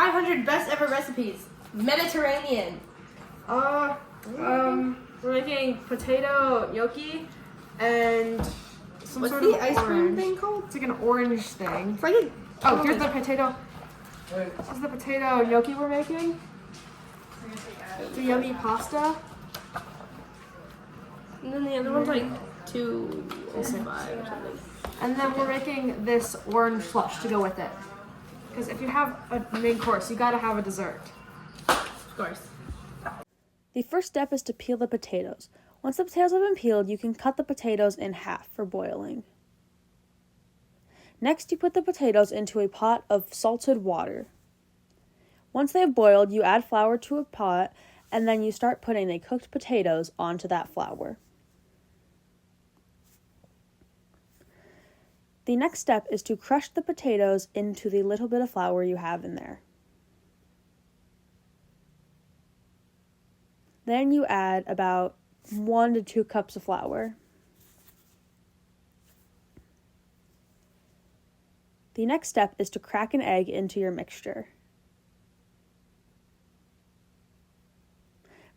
500 best ever recipes. Mediterranean. We're making potato gnocchi and some What's sort the of ice cream orange. thing called? It's like an orange thing. It's like a, Oh, here's the potato. This is the potato gnocchi we're making. It's a yummy pasta. and then the other one's like 205 or something. And then we're making this orange slush to go with it. Because if you have a main course, you gotta have a dessert. Of course. The first step is to peel the potatoes. Once the potatoes have been peeled, you can cut the potatoes in half for boiling. Next, you put the potatoes into a pot of salted water. Once they have boiled, you add flour to a pot, and then you start putting the cooked potatoes onto that flour. The next step is to crush the potatoes into the little bit of flour you have in there. Then you add about 1 to 2 cups of flour. The next step is to crack an egg into your mixture.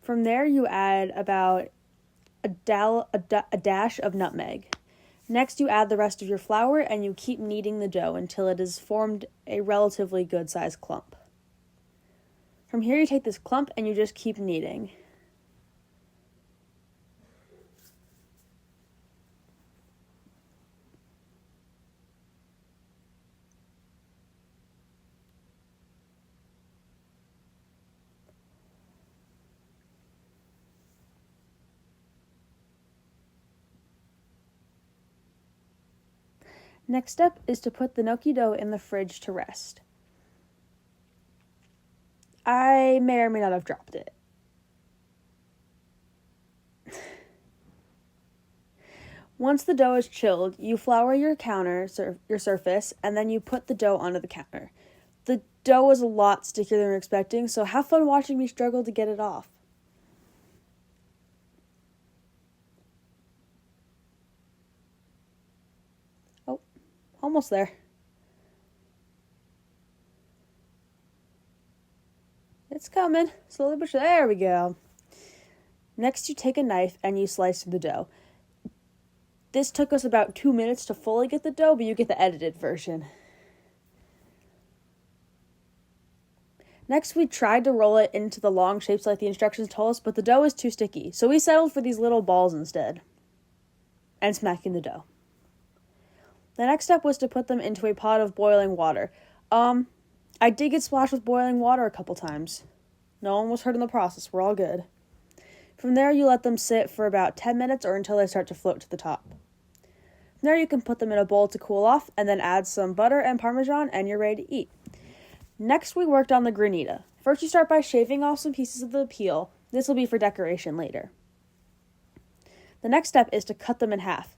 From there, you add about a dash of nutmeg. Next, you add the rest of your flour and you keep kneading the dough until it has formed a relatively good-sized clump. From here, you take this clump and you just keep kneading. Next step is to put the gnocchi dough in the fridge to rest. I may or may not have dropped it. Once the dough is chilled, you flour your your surface, and then you put the dough onto the counter. The dough is a lot stickier than we were expecting, so have fun watching me struggle to get it off. Almost there. It's coming. Slowly but surely. There we go. Next, you take a knife and you slice through the dough. This took us about 2 minutes to fully get the dough, but you get the edited version. Next, we tried to roll it into the long shapes like the instructions told us, but the dough is too sticky, so we settled for these little balls instead. And smacking the dough. The next step was to put them into a pot of boiling water. I did get splashed with boiling water a couple times. No one was hurt in the process. We're all good. From there, you let them sit for about 10 minutes or until they start to float to the top. From there, you can put them in a bowl to cool off and then add some butter and Parmesan and you're ready to eat. Next, we worked on the granita. First, you start by shaving off some pieces of the peel. This will be for decoration later. The next step is to cut them in half.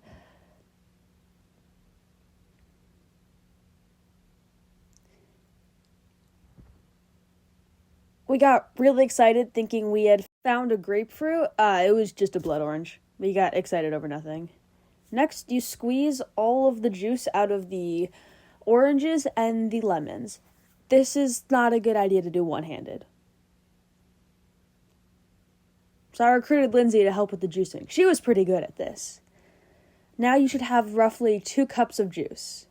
We got really excited thinking we had found a grapefruit. It was just a blood orange. We got excited over nothing. Next, you squeeze all of the juice out of the oranges and the lemons. This is not a good idea to do one-handed. So I recruited Lindsey to help with the juicing. She was pretty good at this. Now you should have roughly 2 cups of juice.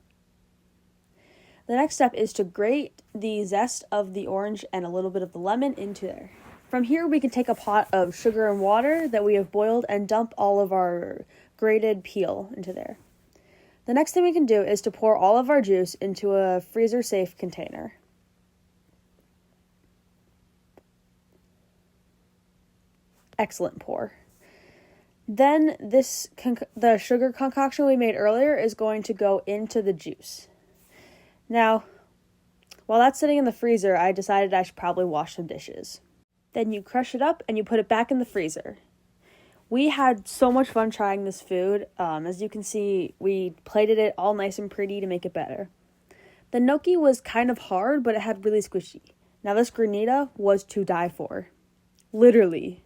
The next step is to grate the zest of the orange and a little bit of the lemon into there. From here, we can take a pot of sugar and water that we have boiled and dump all of our grated peel into there. The next thing we can do is to pour all of our juice into a freezer-safe container. Excellent pour. Then the sugar concoction we made earlier is going to go into the juice. Now, while that's sitting in the freezer, I decided I should probably wash some dishes. Then you crush it up and you put it back in the freezer. We had so much fun trying this food. As you can see, we plated it all nice and pretty to make it better. The gnocchi was kind of hard, but it had really squishy. Now this granita was to die for. Literally.